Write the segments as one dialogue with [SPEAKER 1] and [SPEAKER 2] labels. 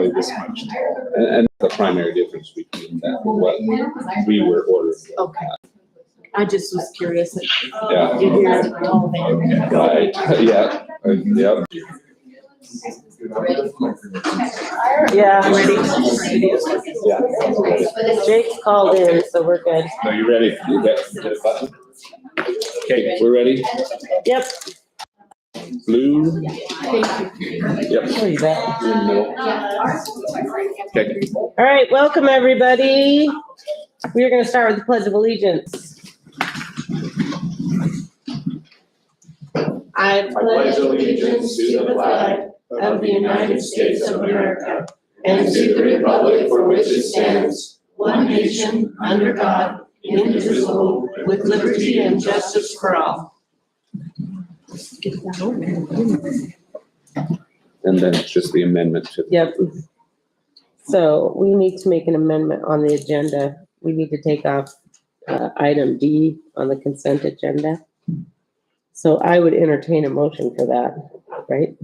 [SPEAKER 1] only this much tall. And the primary difference between that and what we were ordering.
[SPEAKER 2] Okay. I just was curious.
[SPEAKER 1] Yeah.
[SPEAKER 2] You hear it all there.
[SPEAKER 1] Right, yeah, yep.
[SPEAKER 2] Yeah, ready.
[SPEAKER 1] Yeah.
[SPEAKER 2] Jake's called in, so we're good.
[SPEAKER 1] Are you ready? You hit the button? Okay, we're ready?
[SPEAKER 2] Yep.
[SPEAKER 1] Blue? Yep.
[SPEAKER 2] Oh, you bet.
[SPEAKER 1] In the middle. Okay.
[SPEAKER 2] All right, welcome, everybody. We're going to start with the Pledge of Allegiance. I pledge allegiance to the flag of the United States of America and to the republic for which it stands, one nation, under God, indivisible, with liberty and justice for all. Get that over.
[SPEAKER 1] And then it's just the amendment to.
[SPEAKER 2] Yep. So we need to make an amendment on the agenda. We need to take off item D on the consent agenda. So I would entertain a motion for that, right?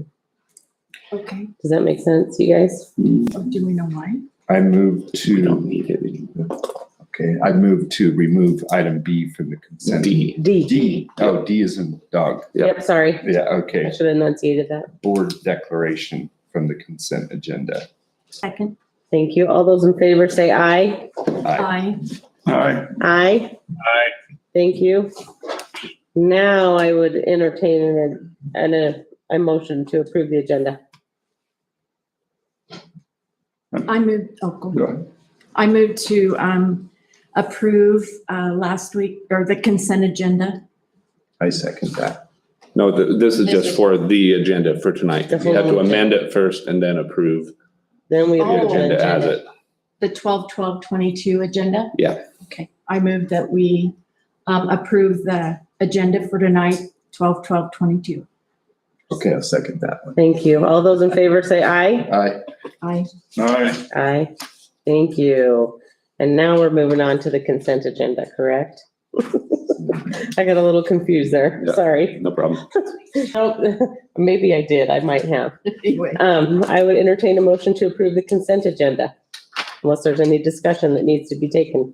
[SPEAKER 3] Okay,
[SPEAKER 2] Does that make sense, you guys?
[SPEAKER 3] do we know why?
[SPEAKER 4] I move
[SPEAKER 1] We don't
[SPEAKER 4] to,
[SPEAKER 1] need it anymore.
[SPEAKER 4] okay, I move to remove item B from the consent.
[SPEAKER 1] D.
[SPEAKER 4] D, oh, D is in dog.
[SPEAKER 1] Yep.
[SPEAKER 2] Yep, sorry.
[SPEAKER 4] Yeah,
[SPEAKER 2] I
[SPEAKER 4] okay.
[SPEAKER 2] should have enunciated that.
[SPEAKER 4] Board declaration from the consent agenda.
[SPEAKER 3] Second.
[SPEAKER 2] Thank you. All those in favor say aye.
[SPEAKER 3] Aye.
[SPEAKER 4] Aye.
[SPEAKER 2] Aye. Thank you. Now I would entertain a motion to approve the agenda.
[SPEAKER 3] I moved, oh,
[SPEAKER 4] Go
[SPEAKER 3] go.
[SPEAKER 4] ahead.
[SPEAKER 3] I moved to approve last week, or the consent agenda.
[SPEAKER 4] I second that.
[SPEAKER 1] No, this is just for the agenda for tonight.
[SPEAKER 2] The
[SPEAKER 1] You have to
[SPEAKER 2] whole
[SPEAKER 1] amend it first and then approve
[SPEAKER 2] Then we
[SPEAKER 1] the
[SPEAKER 2] approve the
[SPEAKER 1] agenda as
[SPEAKER 2] agenda.
[SPEAKER 1] it.
[SPEAKER 3] The 12/12/22 agenda?
[SPEAKER 1] Yeah.
[SPEAKER 3] Okay, I move that we approve the agenda for tonight, 12/12/22.
[SPEAKER 4] Okay, I'll second that one.
[SPEAKER 2] Thank you. All those in favor say aye.
[SPEAKER 4] Aye.
[SPEAKER 3] Aye.
[SPEAKER 4] Aye.
[SPEAKER 2] Aye. Thank you. And now we're moving on to the consent agenda, correct? I got a little confused there.
[SPEAKER 1] Yeah.
[SPEAKER 2] Sorry.
[SPEAKER 1] No problem.
[SPEAKER 2] Oh, maybe I did. I might have.
[SPEAKER 3] Anyway,
[SPEAKER 2] I would entertain a motion to approve the consent agenda unless there's any discussion that needs to be taken.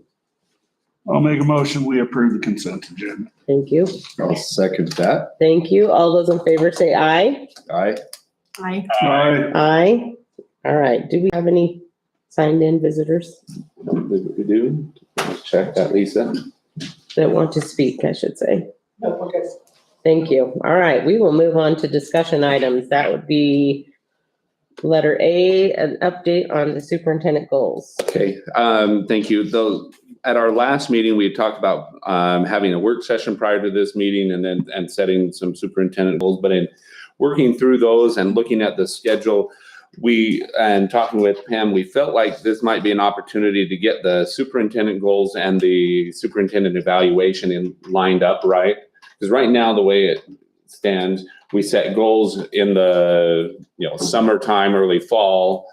[SPEAKER 5] I'll make a motion, we approve the consent agenda.
[SPEAKER 2] Thank you.
[SPEAKER 4] I'll second that.
[SPEAKER 2] Thank you. All those in favor say aye.
[SPEAKER 4] Aye.
[SPEAKER 3] aye.
[SPEAKER 5] Aye.
[SPEAKER 2] Aye. All right. Do we have any signed in visitors
[SPEAKER 1] I don't believe we do. Check that, Lisa.
[SPEAKER 2] that want to speak, I should say? Thank you. All right, we will move on to discussion items. That would be letter A, an update on the superintendent goals.
[SPEAKER 1] Okay, thank you. Though, at our last meeting, we had talked about having a work session prior to this meeting and setting some superintendent goals. But in working through those and looking at the schedule, and talking with Pam, we felt like this might be an opportunity to get the superintendent goals and the superintendent evaluation lined up right. Because right now, the way it stands, we set goals in the summertime, early fall.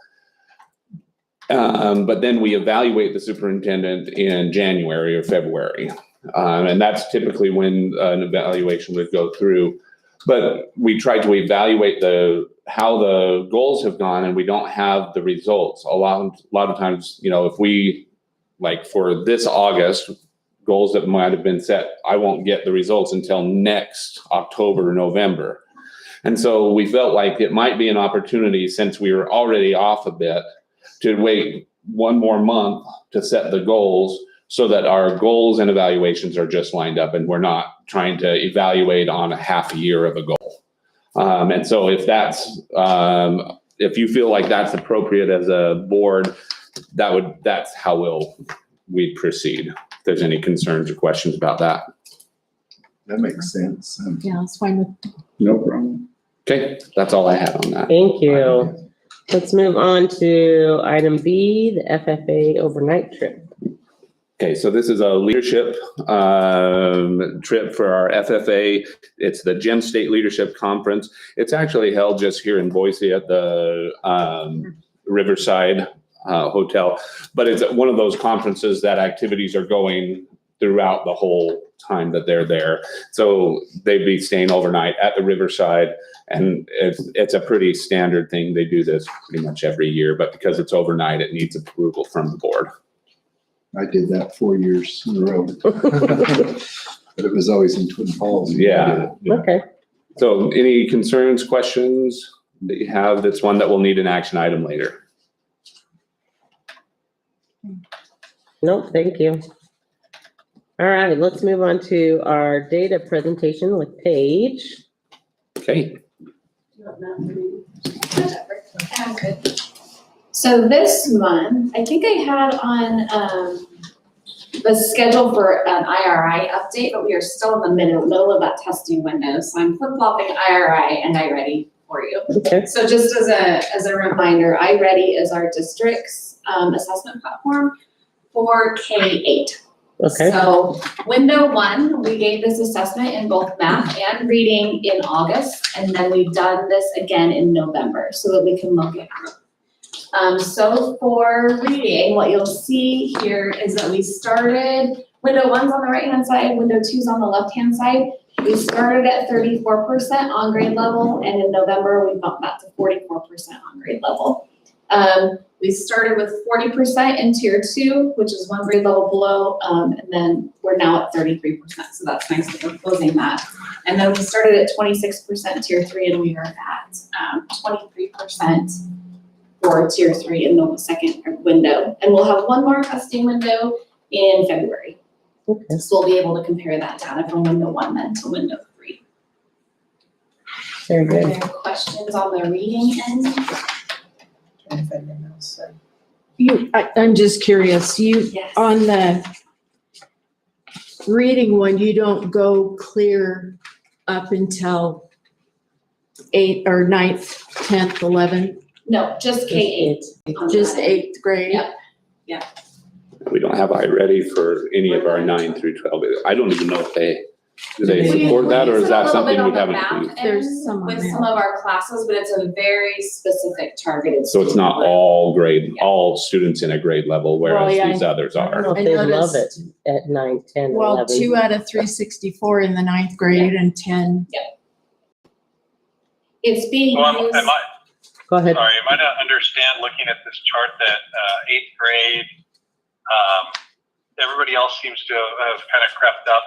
[SPEAKER 1] But then we evaluate the superintendent in January or February. And that's typically when an evaluation would go through. But we tried to evaluate how the goals have gone, and we don't have the results. A lot of times, if we, like for this August, goals that might have been set, I won't get the results until next October or November. And so we felt like it might be an opportunity, since we were already off a bit, to wait one more month to set the goals so that our goals and evaluations are just lined up and we're not trying to evaluate on a half a year of a goal. And so if if you feel like that's appropriate as a board, that's how we'd proceed. If there's any concerns or questions about that.
[SPEAKER 4] That makes sense.
[SPEAKER 3] Yeah, it's fine with,
[SPEAKER 4] No problem.
[SPEAKER 1] Okay, that's all I had on that.
[SPEAKER 2] Thank you. Let's move on to item B, the FFA overnight trip.
[SPEAKER 1] Okay, so this is a leadership trip for our FFA. It's the Gem State Leadership Conference. It's actually held just here in Boise at the Riverside Hotel, but it's one of those conferences that activities are going throughout the whole time that they're there. So they'd be staying overnight at the Riverside, and it's a pretty standard thing. They do this pretty much every year, but because it's overnight, it needs approval from the board.
[SPEAKER 4] I did that 4 years in a row. But it was always in Twin Falls.
[SPEAKER 1] Yeah.
[SPEAKER 6] Okay.
[SPEAKER 1] So any concerns, questions that you have? That's one that will need an action item later.
[SPEAKER 6] Nope, thank you. All right, let's move on to our data presentation with Paige.
[SPEAKER 1] Okay.
[SPEAKER 2] So this month, I think I had on the schedule for an IRI update, but we are still in the middle of that testing window. So I'm flip-flopping IRI and iReady for you.
[SPEAKER 6] Okay.
[SPEAKER 2] So just as a reminder, iReady is our district's assessment platform for K-8.
[SPEAKER 6] Okay.
[SPEAKER 2] So window 1, we gave this assessment in both math and reading in August, and then we've done this again in November so that we can look at it. So for reading, what you'll see here is that we started, window 1's on the right-hand side, window 2's on the left-hand side. We started at 34% on grade level, and in November, we bumped that to 44% on grade level. We started with 40% in tier 2, which is 1 grade level below, and then we're now at 33%, so that's nice that we're closing that. And then we started at 26% tier 3, and we are at 23% for tier 3 in the second window. And we'll have one more testing window in February.
[SPEAKER 6] Okay.
[SPEAKER 2] So we'll be able to compare that data from window 1 then to window 3.
[SPEAKER 6] Very
[SPEAKER 2] Are
[SPEAKER 6] good.
[SPEAKER 2] there questions on the reading end?
[SPEAKER 3] I'm just curious,
[SPEAKER 2] Yes.
[SPEAKER 3] on the reading one, you don't go clear up until 8th or 9th, 10th, 11th,
[SPEAKER 2] No, just K-8. on
[SPEAKER 3] just
[SPEAKER 2] that.
[SPEAKER 3] 8th grade?
[SPEAKER 2] Yep.
[SPEAKER 1] We don't have iReady for any of our 9 through 12. I don't even know if do they
[SPEAKER 3] We-
[SPEAKER 1] support that, or is that something we haven't?
[SPEAKER 3] There's some on
[SPEAKER 2] with
[SPEAKER 3] there.
[SPEAKER 2] some of our classes, but it's a very specific targeted.
[SPEAKER 1] So it's not all students in a grade level,
[SPEAKER 3] Well,
[SPEAKER 1] whereas
[SPEAKER 3] yeah,
[SPEAKER 1] these others
[SPEAKER 6] I don't know
[SPEAKER 1] are.
[SPEAKER 6] if they love it
[SPEAKER 3] noticed-
[SPEAKER 6] at 9, 10,
[SPEAKER 3] Well,
[SPEAKER 6] 11.
[SPEAKER 3] 2 out of 364 in the 9th grade and 10.
[SPEAKER 2] It's being
[SPEAKER 7] Well,
[SPEAKER 2] used.
[SPEAKER 7] am I,
[SPEAKER 6] Go ahead.
[SPEAKER 7] sorry, am I to understand, looking at this chart, that 8th grade, everybody else seems to have kind of crept up.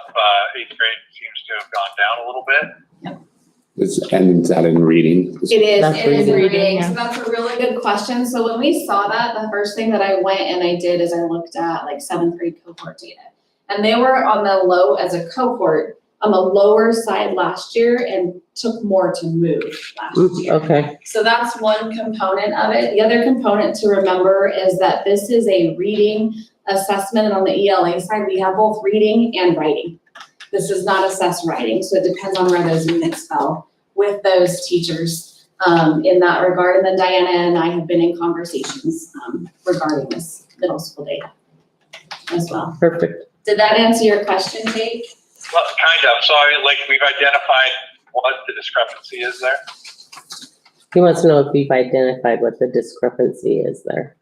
[SPEAKER 7] 8th grade seems to have gone down a little bit.
[SPEAKER 1] And is that in reading?
[SPEAKER 2] It is,
[SPEAKER 6] That's
[SPEAKER 2] it is in
[SPEAKER 3] reading,
[SPEAKER 2] reading,
[SPEAKER 3] yeah.
[SPEAKER 2] so that's a really good question. So when we saw that, the first thing that I went and I did is I looked at like 7th grade cohort data. And they were on the low, as a cohort, on the lower side last year and took more to move last year.
[SPEAKER 6] Okay.
[SPEAKER 2] So that's one component of it. The other component to remember is that this is a reading assessment, and on the ELA side, we have both reading and writing. This does not assess writing, so it depends on where those units fell with those teachers in that regard. And then Diana and I have been in conversations regarding this middle school data as well.
[SPEAKER 6] Perfect.
[SPEAKER 2] Did that answer your question, Jake?
[SPEAKER 7] Well, kind of. So like we've identified what the discrepancy is there.
[SPEAKER 6] He wants to know if we've identified what the discrepancy is there.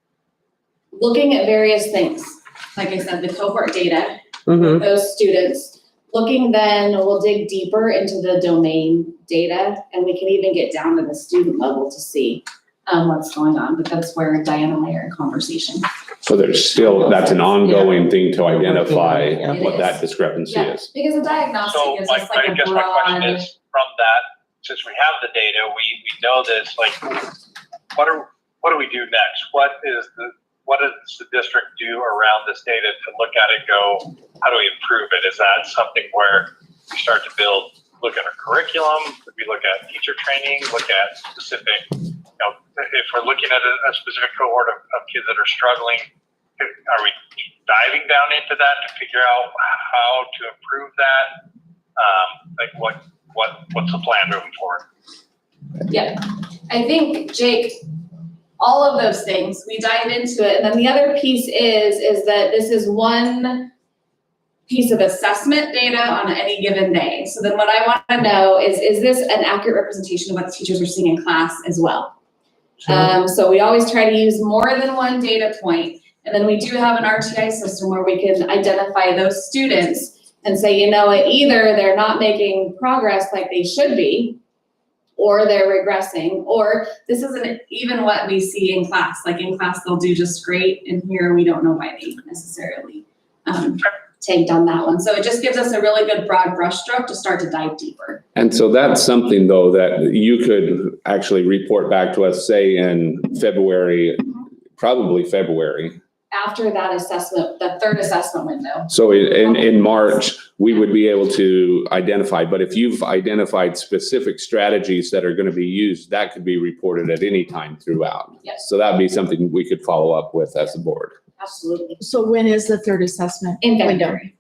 [SPEAKER 2] Looking at various things, like I said, the cohort data,
[SPEAKER 6] Mm-hmm.
[SPEAKER 2] those students. Looking then, we'll dig deeper into the domain data, and we can even get down to the student level to see what's going on, but that's where Diana and I are in conversation.
[SPEAKER 1] So there's still, that's an ongoing thing to
[SPEAKER 6] We're working on
[SPEAKER 1] identify
[SPEAKER 6] it, yeah.
[SPEAKER 1] what
[SPEAKER 2] It
[SPEAKER 1] that
[SPEAKER 2] is.
[SPEAKER 1] discrepancy
[SPEAKER 2] Yeah,
[SPEAKER 1] is.
[SPEAKER 2] because a diagnostic
[SPEAKER 7] So
[SPEAKER 2] is
[SPEAKER 7] my,
[SPEAKER 2] just like
[SPEAKER 7] I
[SPEAKER 2] a
[SPEAKER 7] guess my question
[SPEAKER 2] broad.
[SPEAKER 7] is, from that, since we have the data, we know this, like, what do we do next? What does the district do around this data to look at it, go, how do we improve it? Is that something where we start to look at our curriculum? Could we look at teacher training, look at specific, if we're looking at a specific cohort of kids that are struggling, are we diving down into that to figure out how to improve that? Like what's the plan moving forward?
[SPEAKER 2] Yeah, I think, Jake, all of those things, we dive into it. And then the other piece is that this is one piece of assessment data on any given day. So then what I want to know is this an accurate representation of what the teachers are seeing in class as well? So we always try to use more than one data point.
[SPEAKER 8] And then we do have an RTI system where we can identify those students and say, you know what, either they're not making progress like they should be, or they're regressing, or this isn't even what we see in class. Like in class, they'll do just great, and here we don't know why they necessarily tanked on that one. So it just gives us a really good broad brushstroke to start to dive deeper.
[SPEAKER 1] And so that's something though that you could actually report back to us, say in February, probably February.
[SPEAKER 8] After that assessment, the third assessment window.
[SPEAKER 1] So in March, we would be able to identify, but if you've identified specific strategies that are going to be used, that could be reported at any time throughout.
[SPEAKER 8] Yes.
[SPEAKER 1] So that'd be something we could follow up with as a board.
[SPEAKER 8] Absolutely.
[SPEAKER 3] So when is the third assessment?
[SPEAKER 8] In
[SPEAKER 3] window?
[SPEAKER 8] February.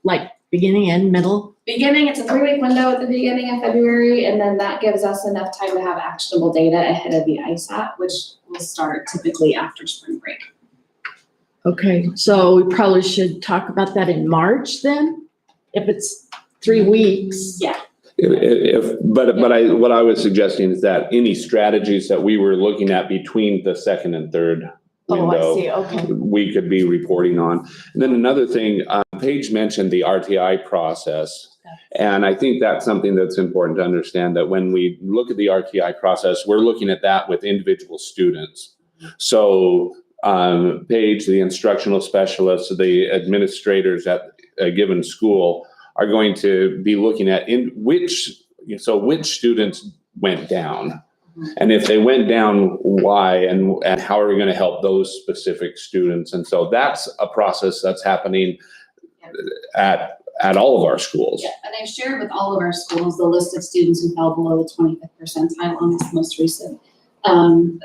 [SPEAKER 3] Like beginning and middle?
[SPEAKER 8] Beginning, it's a 3-week window at the beginning of February, and then that gives us enough time to have actionable data ahead of the ISAT, which will start typically after spring break.
[SPEAKER 3] Okay, so we probably should talk about that in March then? If it's 3 weeks?
[SPEAKER 8] Yeah.
[SPEAKER 1] What I was suggesting is that any strategies that we were looking at between the second and third
[SPEAKER 3] Oh, I
[SPEAKER 1] window,
[SPEAKER 3] see, okay.
[SPEAKER 1] we could be reporting on. And then another thing, Paige mentioned the RTI process. And I think that's something that's important to understand, that when we look at the RTI process, we're looking at that with individual students. So Paige, the instructional specialist, the administrators at a given school are going to be looking at which students went down. And if they went down, why, and how are we going to help those specific students? And so that's a process that's happening at all of our schools.
[SPEAKER 8] Yeah, and I've shared with all of our schools the list of students who fell below the 25th percentile on this most recent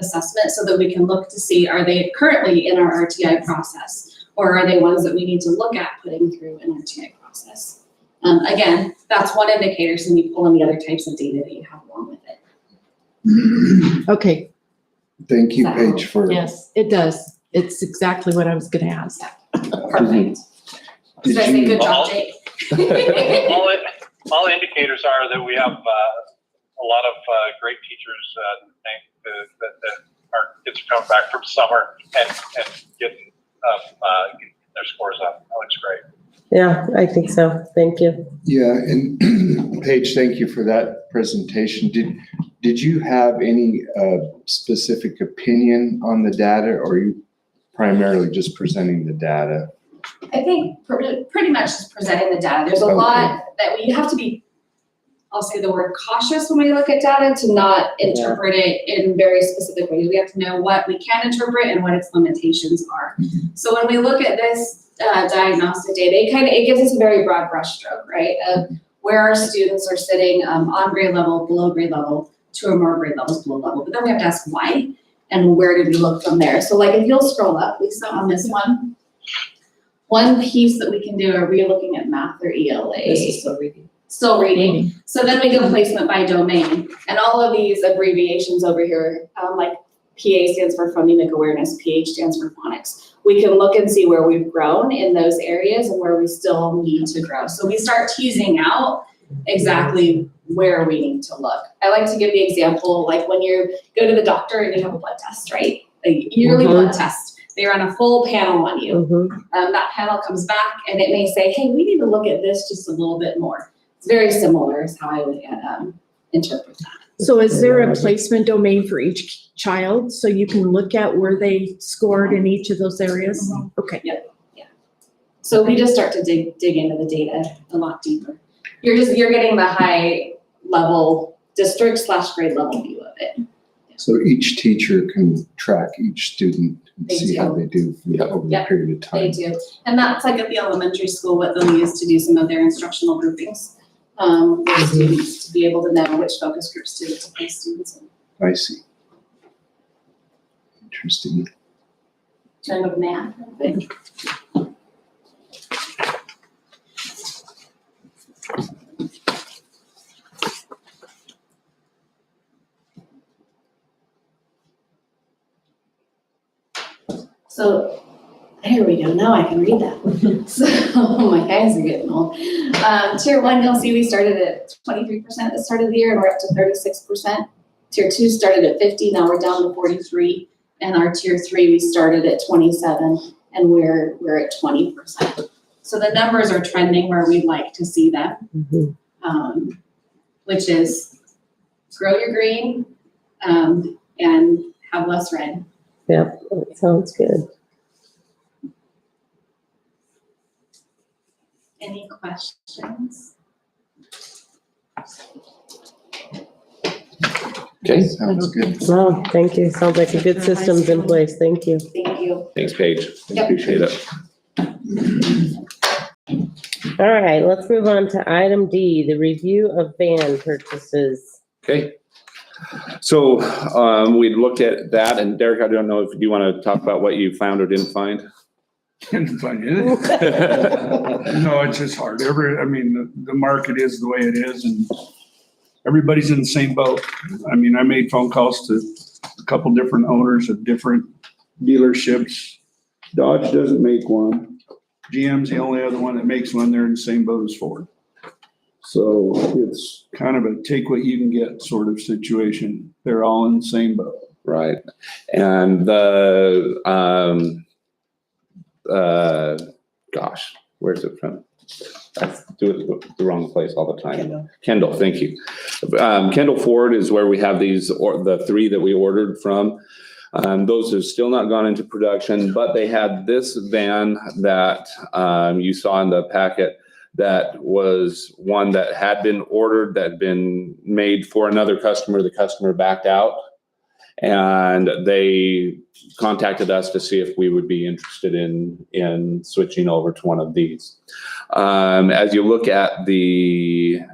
[SPEAKER 8] assessment, so that we can look to see, are they currently in our RTI process, or are they ones that we need to look at putting through an RTI process? Again, that's one indicator, so we pull in the other types of data that you have along with it.
[SPEAKER 3] Okay,
[SPEAKER 4] Thank you, Paige, for.
[SPEAKER 3] yes, it does. It's exactly what I was gonna ask.
[SPEAKER 8] Perfect.
[SPEAKER 4] Did
[SPEAKER 8] Did I say
[SPEAKER 4] you-
[SPEAKER 8] good job, Jake?
[SPEAKER 7] All indicators are that we have a lot of great teachers that our kids are coming back from summer and getting their scores up. That looks great.
[SPEAKER 6] Yeah, I think so. Thank you.
[SPEAKER 4] Yeah, and Paige, thank you for that presentation. Did you have any specific opinion on the data, or are you primarily just presenting the data?
[SPEAKER 8] I think pretty much just presenting the data. There's a
[SPEAKER 4] Okay.
[SPEAKER 8] lot that we have to be, I'll say the word cautious when we look at data, to not interpret it in very specific ways. We have to know what we can interpret and what its limitations are. So when we look at this diagnostic data, it gives us a very broad brushstroke, right, of where our students are sitting on grade level, below grade level, 2 or more grade levels below level. But then we have to ask why, and where did we look from there? So like if you'll scroll up, Lisa, on this one piece that we can do, are we looking at math or ELA?
[SPEAKER 3] This is still reading.
[SPEAKER 8] Still reading. So then we go placement by domain, and all of these abbreviations over here, like PA stands for phonemic awareness, PH stands for phonics. We can look and see where we've grown in those areas and where we still need to grow. So we start teasing out exactly where we need to look. I like to give the example, like when you go to the doctor and you have a blood test, right? A yearly blood test. They run a full panel on you.
[SPEAKER 6] Mhm.
[SPEAKER 8] That panel comes back and it may say, hey, we need to look at this just a little bit more. It's very similar is how I would interpret that.
[SPEAKER 3] So is there a placement domain for each child, so you can look at where they scored in each of those areas? Okay.
[SPEAKER 8] So we just start to dig into the data a lot deeper. You're getting the high level district / grade level view of it.
[SPEAKER 4] So each teacher can track each student and
[SPEAKER 8] They
[SPEAKER 4] see how
[SPEAKER 8] do.
[SPEAKER 4] they do over a
[SPEAKER 8] Yep.
[SPEAKER 4] period of
[SPEAKER 8] They
[SPEAKER 4] time.
[SPEAKER 8] do. And that's like at the elementary school, what they'll use to do some of their instructional groupings. For students to be able to know which focus groups to place students in.
[SPEAKER 4] I see. Interesting.
[SPEAKER 8] Turn with math. So, here we go, now I can read that. So, my eyes are getting old. Tier 1, you'll see we started at 23% at the start of the year, and we're up to 36%. Tier 2 started at 50, now we're down to 43. And our tier 3, we started at 27 and we're at 20%. So the numbers are trending where we'd like to see them, which is grow your green, and have less red.
[SPEAKER 6] Yep, that sounds good.
[SPEAKER 8] Any questions?
[SPEAKER 1] Okay,
[SPEAKER 4] Sounds good.
[SPEAKER 6] Well, thank you. Sounds like a good system's in place. Thank you.
[SPEAKER 8] Thank you.
[SPEAKER 1] thanks, Paige.
[SPEAKER 8] Yep.
[SPEAKER 1] Appreciate it.
[SPEAKER 6] All right, let's move on to item D, the review of van purchases.
[SPEAKER 1] Okay. So, we looked at that, and Derek, I don't know if you want to talk about what you found or didn't find?
[SPEAKER 5] Didn't find it. No, it's just hard. The market is the way it is and everybody's in the same boat. I mean, I made phone calls to a couple different owners of different dealerships. Dodge doesn't make one. GM's the only other one that makes one. They're in the same boat as Ford. So it's kind of a take what you can get sort of situation. They're all in the same boat.
[SPEAKER 1] Right. And the, gosh, where's it from? I do it the wrong place all the time. Kendall, thank you. Kendall Ford is where we have these, or the 3 that we ordered from. Those have still not gone into production, but they had this van that you saw in the packet that was one that had been ordered, that had been made for another customer. The customer backed out, and they contacted us to see if we would be interested in switching over to one of these. As you look at the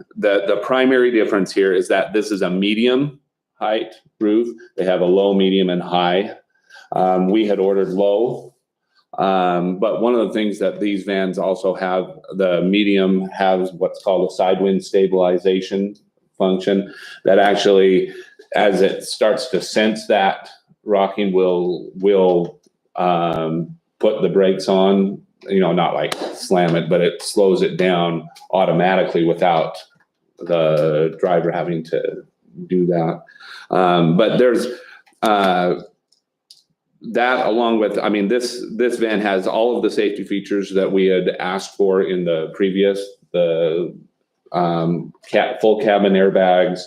[SPEAKER 1] primary difference here is that this is a medium height roof. They have a low, medium, and high. We had ordered low. But one of the things that these vans also have, the medium has what's called a side wind stabilization function that actually, as it starts to sense that rocking, will put the brakes on, not like slam it, but it slows it down automatically without the driver having to do that. But there's that, along with, this van has all of the safety features that we had asked for in the previous, the full cabin airbags,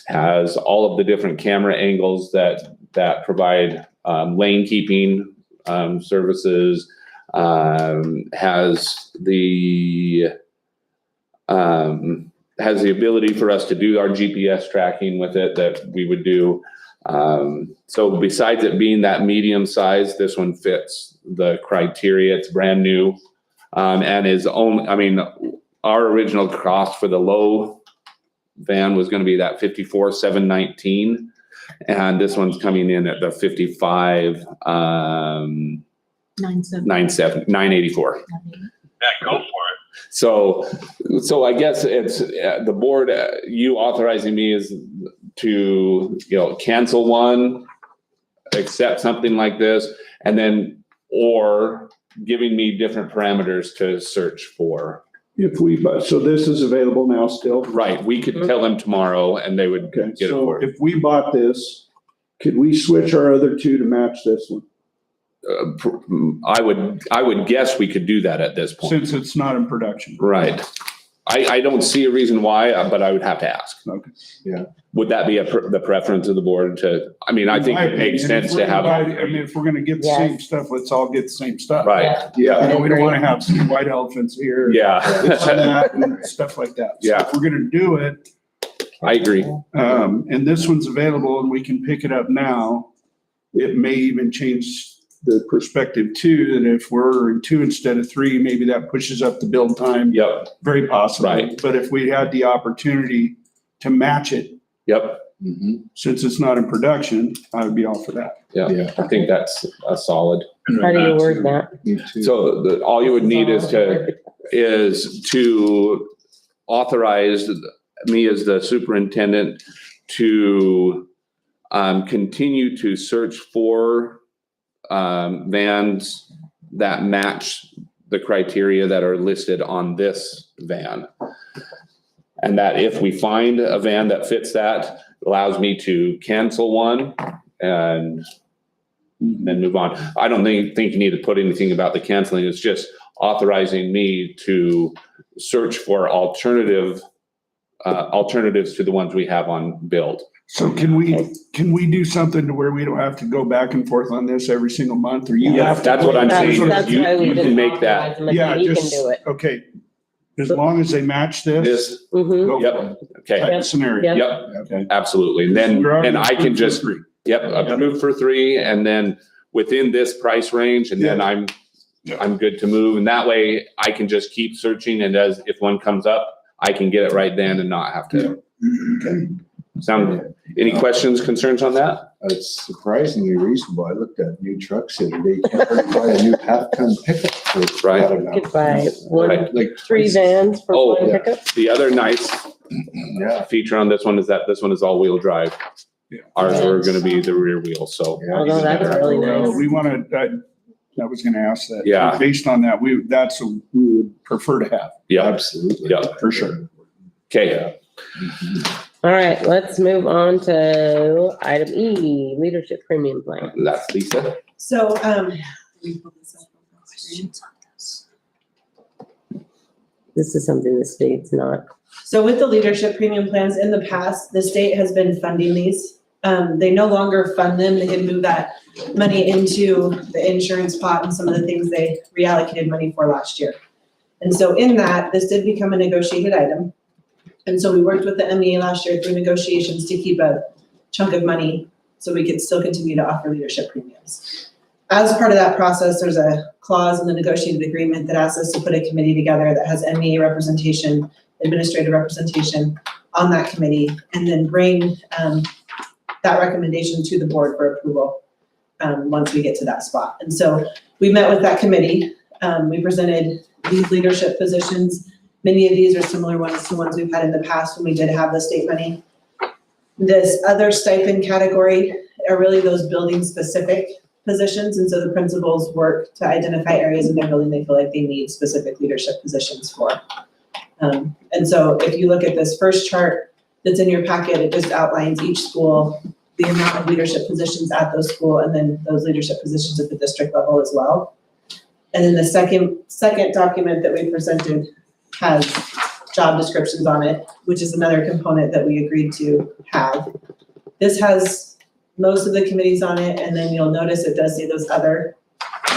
[SPEAKER 1] has all of the different camera angles that provide lane keeping services, has the ability for us to do our GPS tracking with it that we would do. So besides it being that medium size, this one fits the criteria. It's brand new, and is only, our original cost for the low van was going to be that $54,719, and this one's coming in at the $55,984.
[SPEAKER 7] Yeah, go for it.
[SPEAKER 1] So I guess it's the board, you authorizing me is to, cancel one, accept something like this, and then, or giving me different parameters to search for.
[SPEAKER 5] So this is available now still?
[SPEAKER 1] Right, we could tell them tomorrow and they would
[SPEAKER 5] Okay,
[SPEAKER 1] get it
[SPEAKER 5] so
[SPEAKER 1] for it.
[SPEAKER 5] if we bought this, could we switch our other 2 to match this one?
[SPEAKER 1] I would guess we could do that at this point.
[SPEAKER 5] Since it's not in production.
[SPEAKER 1] Right. I don't see a reason why, but I would have to ask.
[SPEAKER 5] Okay.
[SPEAKER 1] Would that be the preference of the board to, I think it makes sense to have.
[SPEAKER 5] If we're gonna get the same
[SPEAKER 6] Yes.
[SPEAKER 5] stuff, let's all get the same stuff.
[SPEAKER 1] Right,
[SPEAKER 5] We
[SPEAKER 6] I
[SPEAKER 5] don't
[SPEAKER 6] agree.
[SPEAKER 5] wanna have some white elephants here.
[SPEAKER 1] yeah.
[SPEAKER 5] this and that, and stuff like that. So
[SPEAKER 1] Yeah.
[SPEAKER 5] if we're gonna do it,
[SPEAKER 1] I agree.
[SPEAKER 5] and this one's available and we can pick it up now, it may even change the perspective too, that if we're in 2 instead of 3, maybe that pushes up the build time.
[SPEAKER 1] Yep,
[SPEAKER 5] Very possible.
[SPEAKER 1] Right.
[SPEAKER 5] But if we had the opportunity to match it,
[SPEAKER 1] yep,
[SPEAKER 5] since it's not in production, I would be all for that.
[SPEAKER 1] yeah. I think that's a solid.
[SPEAKER 6] How do you word that?
[SPEAKER 4] Me too.
[SPEAKER 1] So all you would need is to authorize me as the superintendent to continue to search for vans that match the criteria that are listed on this van. And that if we find a van that fits that, allows me to cancel one and and then move on. I don't think you need to put anything about the canceling. It's just authorizing me to search for alternatives to the ones we have on build.
[SPEAKER 5] So can we do something to where we don't have to go back and forth on this every single month, or you
[SPEAKER 1] Yeah,
[SPEAKER 5] have to?
[SPEAKER 1] that's what I'm
[SPEAKER 6] That's-
[SPEAKER 1] saying.
[SPEAKER 6] That's
[SPEAKER 1] You-
[SPEAKER 6] why we
[SPEAKER 1] you
[SPEAKER 6] just
[SPEAKER 1] can make that.
[SPEAKER 6] authorize him and
[SPEAKER 5] Yeah,
[SPEAKER 6] he can
[SPEAKER 5] just,
[SPEAKER 6] do it.
[SPEAKER 5] okay, as long as they match this.
[SPEAKER 1] This,
[SPEAKER 6] Mhm.
[SPEAKER 5] go for
[SPEAKER 1] yep,
[SPEAKER 5] it.
[SPEAKER 1] okay,
[SPEAKER 5] Type of scenario.
[SPEAKER 6] Yeah.
[SPEAKER 1] yep,
[SPEAKER 5] Okay.
[SPEAKER 1] absolutely. And then,
[SPEAKER 5] We're already
[SPEAKER 1] and I can
[SPEAKER 5] approved for
[SPEAKER 1] just,
[SPEAKER 5] 3.
[SPEAKER 1] yep, approve for 3, and then within this price range, and then
[SPEAKER 5] Yeah. Yeah.
[SPEAKER 1] I'm good to move. And that way I can just keep searching, and if one comes up, I can get it right then and not have to.
[SPEAKER 5] Okay.
[SPEAKER 1] Sound, any questions, concerns on that?
[SPEAKER 4] It's surprisingly reasonable. I looked at new trucks the other day. You can't hardly buy a new half-ton pickup for
[SPEAKER 1] Right.
[SPEAKER 4] that amount.
[SPEAKER 6] Could buy one,
[SPEAKER 1] Right.
[SPEAKER 4] Like
[SPEAKER 6] 3 vans for
[SPEAKER 1] Oh,
[SPEAKER 6] one
[SPEAKER 4] yeah.
[SPEAKER 6] pickup.
[SPEAKER 1] The other nice
[SPEAKER 4] Yeah.
[SPEAKER 1] feature on this one is that this one is all-wheel drive.
[SPEAKER 5] Yeah.
[SPEAKER 1] Ours are gonna be the rear wheel, so.
[SPEAKER 4] Yeah.
[SPEAKER 6] Although that's really
[SPEAKER 5] Well,
[SPEAKER 6] nice.
[SPEAKER 5] we want to, I was going to ask that.
[SPEAKER 1] Yeah.
[SPEAKER 5] Based on that, that's what we would prefer to have,
[SPEAKER 1] Yeah,
[SPEAKER 4] Absolutely.
[SPEAKER 1] yeah,
[SPEAKER 5] for sure.
[SPEAKER 1] okay.
[SPEAKER 6] All right, let's move on to item E, leadership premium plan.
[SPEAKER 1] That's Lisa.
[SPEAKER 2] So,
[SPEAKER 6] This is something the state's not.
[SPEAKER 2] so with the leadership premium plans, in the past, the state has been funding these. They no longer fund them. They had moved that money into the insurance pot and some of the things they reallocated money for last year. And so in that, this did become a negotiated item. And so we worked with the MEA last year through negotiations to keep a chunk of money so we could still continue to offer leadership premiums. As part of that process, there's a clause in the negotiated agreement that asks us to put a committee together that has MEA representation, administrative representation on that committee, and then bring that recommendation to the board for approval once we get to that spot. And so we met with that committee. We presented these leadership positions. Many of these are similar ones to ones we've had in the past when we did have the state money. This other stipend category are really those building specific positions. And so the principals work to identify areas in their building they feel like they need specific leadership positions for. And so if you look at this first chart that's in your packet, it just outlines each school, the amount of leadership positions at those school, and then those leadership positions at the district level as well. And then the second document that we presented has job descriptions on it, which is another component that we agreed to have. This has most of the committees on it, and then you'll notice it does say those other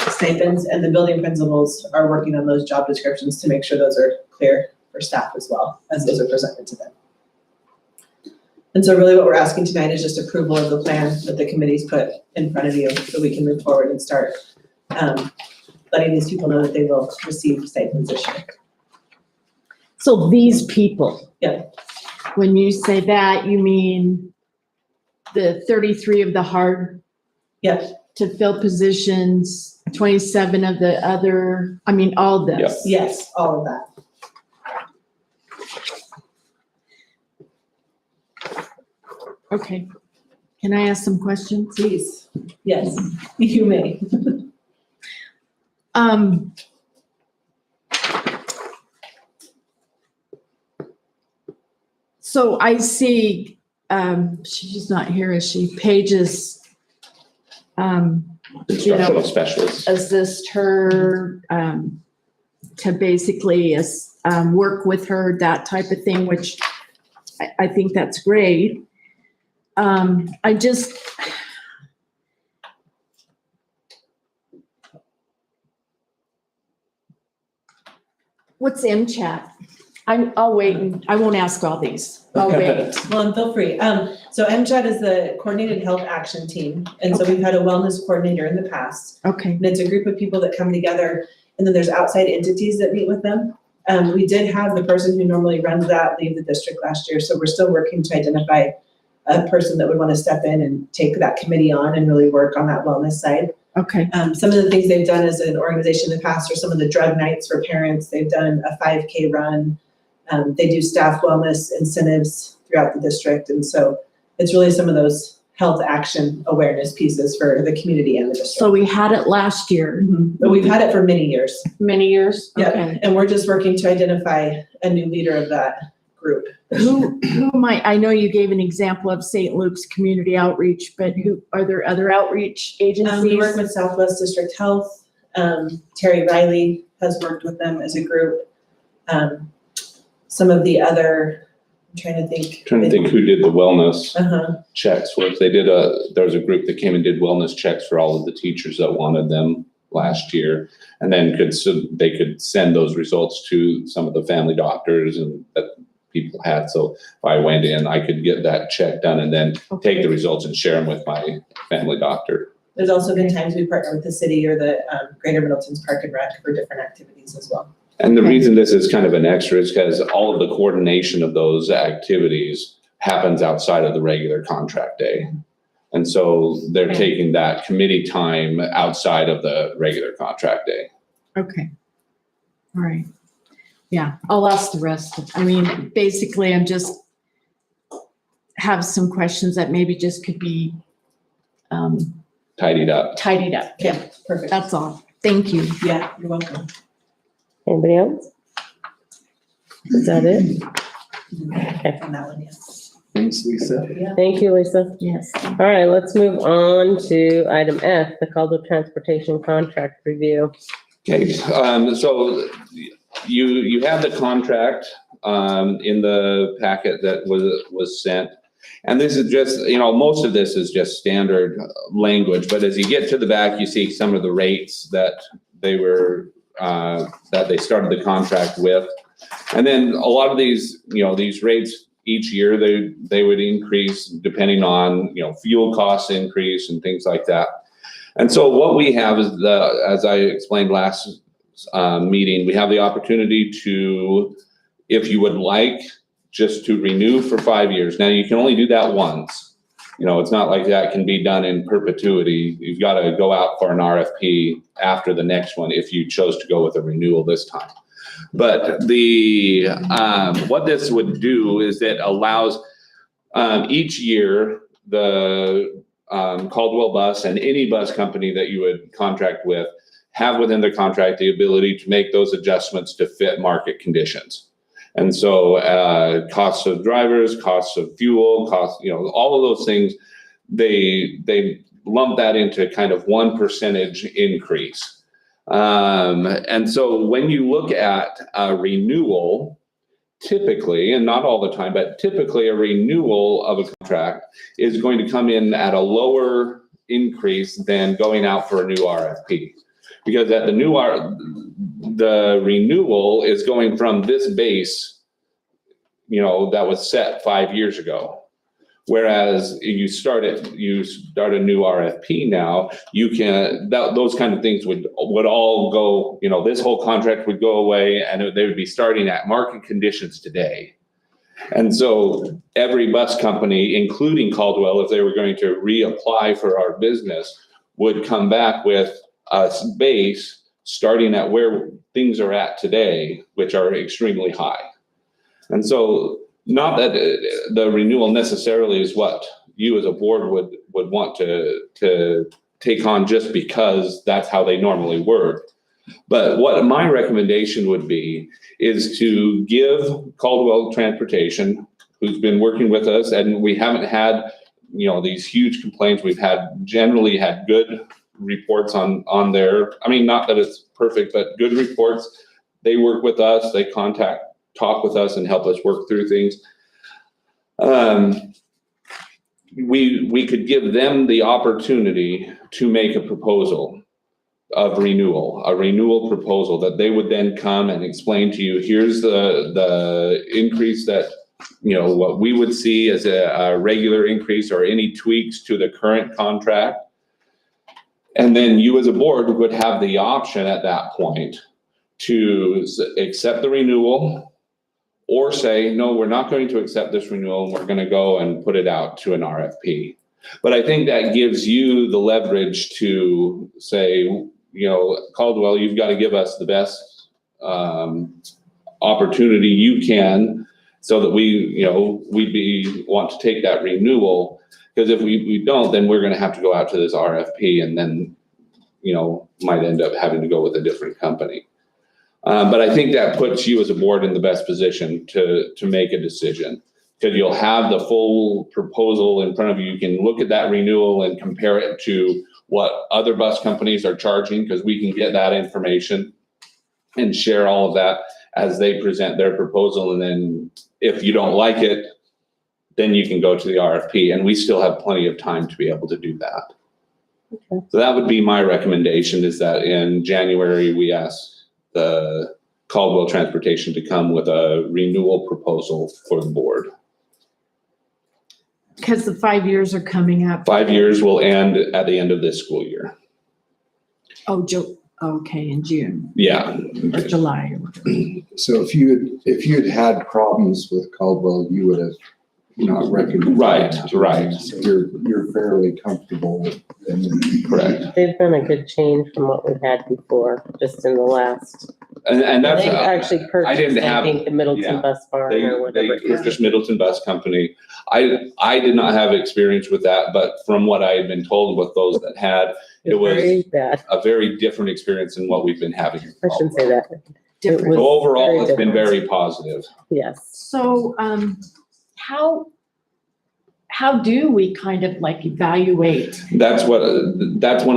[SPEAKER 2] stipends, and the building principals are working on those job descriptions to make sure those are clear for staff as well, as those are presented to them. And so really what we're asking tonight is just approval of the plan that the committee's put in front of you so we can move forward and start letting these people know that they will receive stipends this year.
[SPEAKER 3] So these people.
[SPEAKER 2] Yeah.
[SPEAKER 3] When you say that, you mean the 33 of the hard
[SPEAKER 2] Yes,
[SPEAKER 3] to fill positions, 27 of the other, I mean, all this.
[SPEAKER 2] yes, all of that.
[SPEAKER 3] Okay. Can I ask some questions?
[SPEAKER 2] Please, yes, you may.
[SPEAKER 3] So I see, she's not here, is she? Pages,
[SPEAKER 1] Instructional specialist.
[SPEAKER 3] assist her, to basically, work with her, that type of thing, which I think that's great. I just, what's MChat? I'll wait and I won't ask all these. I'll wait.
[SPEAKER 2] Well, and feel free. So MCHAT is the Coordinated Health Action Team. And so we've had a wellness coordinator in the past.
[SPEAKER 3] Okay,
[SPEAKER 2] And it's a group of people that come together, and then there's outside entities that meet with them. We did have the person who normally runs that leave the district last year, so we're still working to identify a person that would want to step in and take that committee on and really work on that wellness side.
[SPEAKER 3] okay,
[SPEAKER 2] Some of the things they've done as an organization in the past are some of the drug nights for parents. They've done a 5K run. They do staff wellness incentives throughout the district. And so it's really some of those health action awareness pieces for the community and the district.
[SPEAKER 3] so we had it last year,
[SPEAKER 2] But we've had it for many years.
[SPEAKER 3] many years?
[SPEAKER 2] Yeah,
[SPEAKER 3] Okay.
[SPEAKER 2] and we're just working to identify a new leader of that group.
[SPEAKER 3] Who might, I know you gave an example of St. Luke's Community Outreach, but are there other outreach
[SPEAKER 2] We
[SPEAKER 3] agencies?
[SPEAKER 2] work with Southwest District Health. Terry Riley has worked with them as a group. Some of the other, I'm trying to think.
[SPEAKER 1] Trying to think who did the wellness
[SPEAKER 2] Uh-huh.
[SPEAKER 1] checks. Was there was a group that came and did wellness checks for all of the teachers that wanted them last year. And then they could send those results to some of the family doctors and that people had. So if I went in, I could get that check done and then take the results and share them with my family doctor.
[SPEAKER 2] There's also been times we partner with the city or the Greater Middleton's Park and Rec for different activities as well.
[SPEAKER 1] And the
[SPEAKER 3] Okay.
[SPEAKER 1] reason this is kind of an extra is because all of the coordination of those activities happens outside of the regular contract day. And so they're
[SPEAKER 3] Okay.
[SPEAKER 1] taking that committee time outside of the regular contract day.
[SPEAKER 3] Okay. All right. Yeah, I'll ask the rest. I mean, basically, I'm just have some questions that maybe just could be
[SPEAKER 1] Tidied up.
[SPEAKER 3] tidied up.
[SPEAKER 2] Yeah, perfect.
[SPEAKER 3] That's all. Thank you.
[SPEAKER 2] Yeah, you're welcome.
[SPEAKER 6] Anybody else? Is that it?
[SPEAKER 2] On that one, yes.
[SPEAKER 4] Thanks, Lisa.
[SPEAKER 6] Thank you, Lisa.
[SPEAKER 3] Yes.
[SPEAKER 6] All right, let's move on to item F, the Caldwell Transportation Contract Review.
[SPEAKER 1] Okay, so you have the contract in the packet that was sent. And this is just, most of this is just standard language, but as you get to the back, you see some of the rates that they were, that they started the contract with. And then a lot of these, these rates each year, they would increase depending on, fuel costs increase and things like that. And so what we have is as I explained last meeting, we have the opportunity to, if you would like, just to renew for 5 years. Now, you can only do that once. It's not like that can be done in perpetuity. You've got to go out for an RFP after the next one if you chose to go with a renewal this time. But what this would do is it allows each year the Caldwell Bus and any bus company that you would contract with have within their contract the ability to make those adjustments to fit market conditions. And so costs of drivers, costs of fuel, all of those things, they lump that into kind of 1% increase. And so when you look at a renewal, typically, and not all the time, but typically a renewal of a contract is going to come in at a lower increase than going out for a new RFP. Because at the renewal is going from this base, that was set 5 years ago. Whereas you start a new RFP now, those kind of things would all go, this whole contract would go away and they would be starting at market conditions today. And so every bus company, including Caldwell, if they were going to reapply for our business, would come back with a base starting at where things are at today, which are extremely high. And so not that the renewal necessarily is what you as a board would want to take on just because that's how they normally work. But what my recommendation would be is to give Caldwell Transportation, who's been working with us, and we haven't had, these huge complaints. We've generally had good reports on their, not that it's perfect, but good reports. They work with us, they talk with us and help us work through things. We could give them the opportunity to make a proposal of renewal, a renewal proposal that they would then come and explain to you, here's the increase that, what we would see as a regular increase or any tweaks to the current contract. And then you as a board would have the option at that point to accept the renewal or say, no, we're not going to accept this renewal. We're going to go and put it out to an RFP. But I think that gives you the leverage to say, Caldwell, you've got to give us the best opportunity you can so that we'd want to take that renewal. Because if we don't, then we're going to have to go out to this RFP and then, might end up having to go with a different company. But I think that puts you as a board in the best position to make a decision. Because you'll have the full proposal in front of you. You can look at that renewal and compare it to what other bus companies are charging, because we can get that information and share all of that as they present their proposal. And then if you don't like it, then you can go to the RFP, and we still have plenty of time to be able to do that.
[SPEAKER 6] Okay.
[SPEAKER 1] So that would be my recommendation, is that in January, we ask the Caldwell Transportation to come with a renewal proposal for the board.
[SPEAKER 3] Because the 5 years are coming up.
[SPEAKER 1] 5 years will end at the end of this school year.
[SPEAKER 3] Oh, okay, in June
[SPEAKER 1] Yeah.
[SPEAKER 3] or July or whatever.
[SPEAKER 4] So if you had had problems with Caldwell, you would have not recommended.
[SPEAKER 1] Right, right.
[SPEAKER 4] So you're fairly comfortable with them.
[SPEAKER 1] Correct.
[SPEAKER 6] They've been a good change from what we had before, just in the last.
[SPEAKER 1] And that's.
[SPEAKER 6] They actually
[SPEAKER 1] I didn't
[SPEAKER 6] purchased, I
[SPEAKER 1] have-
[SPEAKER 6] think, the Middleton
[SPEAKER 1] yeah.
[SPEAKER 6] Bus Barn
[SPEAKER 1] They
[SPEAKER 6] or whatever. it is.
[SPEAKER 1] purchased Middleton Bus Company. I did not have experience with that, but from what I had been told with those that had, it
[SPEAKER 6] It's
[SPEAKER 1] was
[SPEAKER 6] very bad.
[SPEAKER 1] a very different experience than what we've been having.
[SPEAKER 6] I shouldn't say that.
[SPEAKER 3] Different.
[SPEAKER 6] was
[SPEAKER 1] So overall,
[SPEAKER 6] very
[SPEAKER 1] it's been
[SPEAKER 6] different.
[SPEAKER 1] very positive.
[SPEAKER 6] Yes.
[SPEAKER 3] So, how do we kind of like evaluate?
[SPEAKER 1] That's one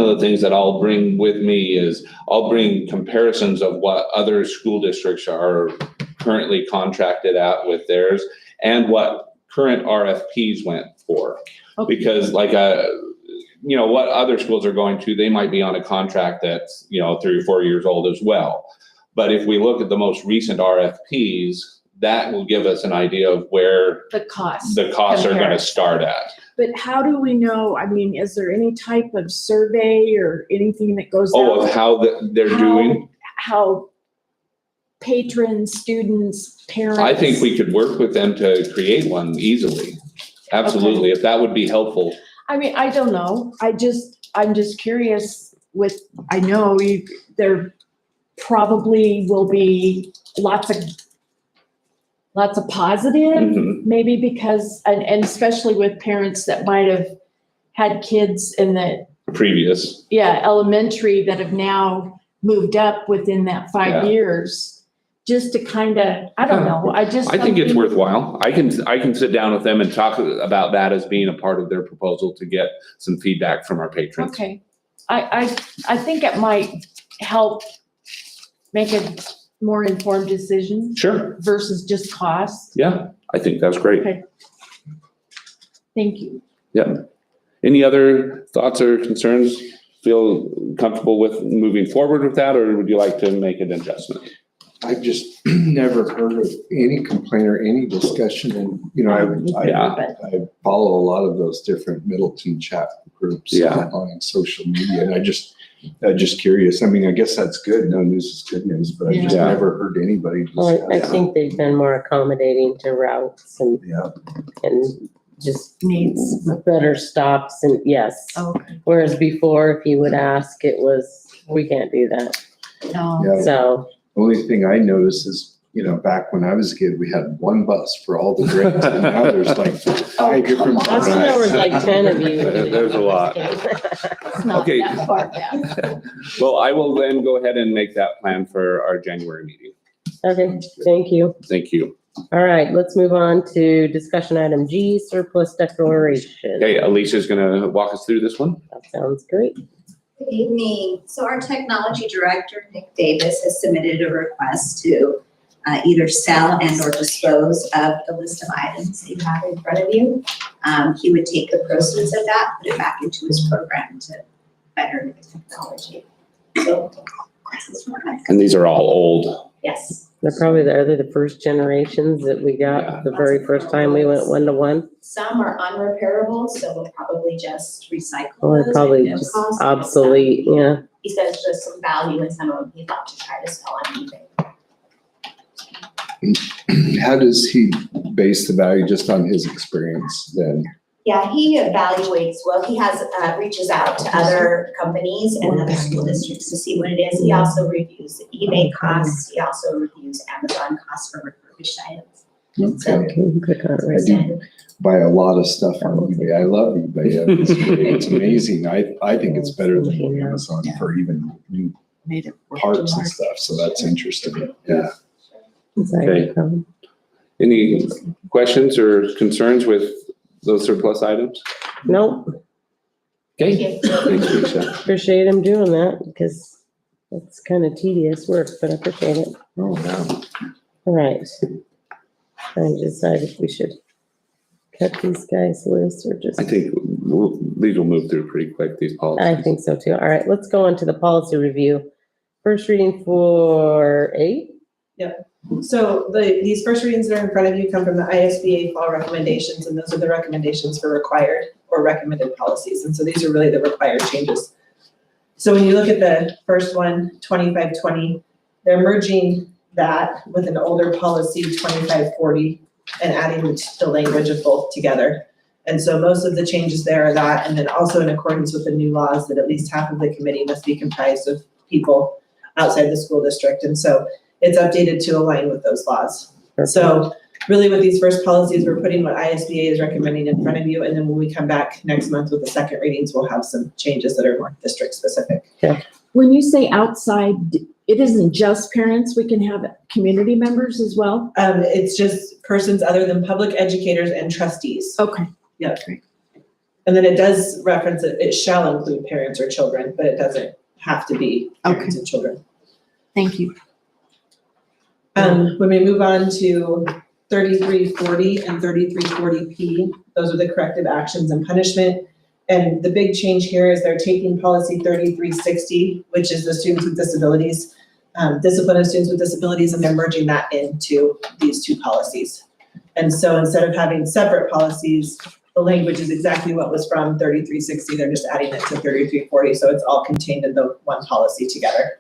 [SPEAKER 1] of the things that I'll bring with me is I'll bring comparisons of what other school districts are currently contracted at with theirs and what current RFPs went for.
[SPEAKER 3] Okay.
[SPEAKER 1] Because like, what other schools are going to, they might be on a contract that's, 3 or 4 years old as well. But if we look at the most recent RFPs, that will give us an idea of where
[SPEAKER 3] The cost.
[SPEAKER 1] the costs are gonna
[SPEAKER 3] Compare.
[SPEAKER 1] start at.
[SPEAKER 3] But how do we know? I mean, is there any type of survey or anything that goes
[SPEAKER 1] Oh,
[SPEAKER 3] out?
[SPEAKER 1] of how they're doing?
[SPEAKER 3] How patrons, students, parents?
[SPEAKER 1] I think we could work with them to create one easily. Absolutely, if that would be helpful.
[SPEAKER 3] I mean, I don't know. I'm just curious I know there probably will be lots of positive,
[SPEAKER 1] Mhm.
[SPEAKER 3] maybe because, and especially with parents that might have had kids in the,
[SPEAKER 1] Previous,
[SPEAKER 3] elementary that have now moved up within that 5
[SPEAKER 1] Yeah.
[SPEAKER 3] years. Just to kind of, I don't know, I
[SPEAKER 1] think it's worthwhile. I can sit down with them and talk about that as being a part of their proposal to get some feedback from our patrons.
[SPEAKER 3] Okay, I think it might help make a more informed decision
[SPEAKER 1] Sure,
[SPEAKER 3] versus just cost.
[SPEAKER 1] yeah, I think that's great.
[SPEAKER 3] Okay. Thank you.
[SPEAKER 1] Yeah. Any other thoughts or concerns? Feel comfortable with moving forward with that, or would you like to make an adjustment?
[SPEAKER 4] I've just never heard of any complaint or any discussion, and,
[SPEAKER 1] Yeah.
[SPEAKER 4] I follow a lot of those different Middleton chat groups
[SPEAKER 1] Yeah.
[SPEAKER 4] on social media, and I'm just curious. I mean, I guess that's good. No news is good news, but I just
[SPEAKER 1] Yeah.
[SPEAKER 4] never heard anybody
[SPEAKER 6] Well, I
[SPEAKER 4] discuss.
[SPEAKER 6] think they've been more accommodating to routes and just
[SPEAKER 3] Needs.
[SPEAKER 6] better stops and yes.
[SPEAKER 3] Okay.
[SPEAKER 6] Whereas before, if you would ask, it was, we can't do that.
[SPEAKER 3] No.
[SPEAKER 4] Yeah.
[SPEAKER 6] So,
[SPEAKER 4] The only thing I noticed is, back when I was a kid, we had one bus for all the grades, and now there's like 5 different.
[SPEAKER 3] come on.
[SPEAKER 6] that's when there was like
[SPEAKER 4] buses.
[SPEAKER 6] 10 of you.
[SPEAKER 1] There's a lot.
[SPEAKER 3] It's not
[SPEAKER 1] Okay.
[SPEAKER 3] that far back.
[SPEAKER 1] Well, I will then go ahead and make that plan for our January meeting.
[SPEAKER 6] Okay, thank you.
[SPEAKER 1] Thank you.
[SPEAKER 6] All right, let's move on to discussion item G, surplus declaration.
[SPEAKER 1] Okay, Alicia's gonna walk us through this one.
[SPEAKER 6] That sounds great.
[SPEAKER 2] Good evening. So our technology director, Nick Davis, has submitted a request to either sell and or dispose of the list of items that you have in front of you. He would take the proceeds of that, put it back into his program to better the technology. So this is what I-
[SPEAKER 1] And these are all old.
[SPEAKER 2] yes.
[SPEAKER 6] They're probably the first generations that we
[SPEAKER 1] Yeah.
[SPEAKER 6] got the very first time we went 1-to-1.
[SPEAKER 2] Some are unrepairable, so we'll probably just recycle
[SPEAKER 6] Well,
[SPEAKER 2] those
[SPEAKER 6] they're
[SPEAKER 2] at
[SPEAKER 6] probably
[SPEAKER 2] no
[SPEAKER 6] just
[SPEAKER 2] cost.
[SPEAKER 6] obsolete, yeah.
[SPEAKER 2] He says there's some value in some of them he'd like to try to sell on eBay.
[SPEAKER 4] How does he base the value just on his experience then?
[SPEAKER 2] Yeah, he evaluates, well, he has, reaches out to other companies and other school districts to see what it is. He also reviews eBay costs. He also reviews Amazon costs for refurbished items.
[SPEAKER 4] Okay.
[SPEAKER 6] Okay, click on it right
[SPEAKER 4] I
[SPEAKER 6] now.
[SPEAKER 4] do buy a lot of stuff on eBay. I love eBay. It's great. It's amazing. I think it's better than Amazon for even new
[SPEAKER 3] made it work
[SPEAKER 4] parts
[SPEAKER 3] too
[SPEAKER 4] and
[SPEAKER 3] hard.
[SPEAKER 4] stuff, so that's interesting. Yeah.
[SPEAKER 1] Okay. Any questions or concerns with those surplus items?
[SPEAKER 6] Nope,
[SPEAKER 1] Okay. Thanks, Lisa.
[SPEAKER 6] appreciate him doing that because it's kind of tedious work, but I appreciate it.
[SPEAKER 1] Oh, wow.
[SPEAKER 6] All right. Trying to decide if we should cut these guys loose or just,
[SPEAKER 1] I think these will move through pretty quick, these
[SPEAKER 6] I
[SPEAKER 1] policies.
[SPEAKER 6] think so too. All right, let's go on to the policy review. First reading for 8.
[SPEAKER 2] So these first readings that are in front of you come from the ISBA fall recommendations, and those are the recommendations for required or recommended policies. And so these are really the required changes. So when you look at the first one, 2520, they're merging that with an older policy, 2540, and adding the language of both together. And so most of the changes there are that, and then also in accordance with the new laws that at least half of the committee must be comprised of people outside the school district. And so it's updated to align with those laws. So really with these first policies, we're putting what ISBA is recommending in front of you. And then when we come back next month with the second readings, we'll have some changes that are more district specific.
[SPEAKER 3] When you say outside, it isn't just parents, we can have community members as well?
[SPEAKER 2] It's just persons other than public educators and trustees.
[SPEAKER 3] Okay.
[SPEAKER 2] Yeah. And then it does reference that it shall include parents or children, but it doesn't have to be parents and children.
[SPEAKER 3] Thank you.
[SPEAKER 2] When we move on to 3340 and 3340P, those are the corrective actions and punishment. And the big change here is they're taking policy 3360, which is the students with disabilities, discipline of students with disabilities, and they're merging that into these two policies. And so instead of having separate policies, the language is exactly what was from 3360. They're just adding it to 3340. So it's all contained in the one policy together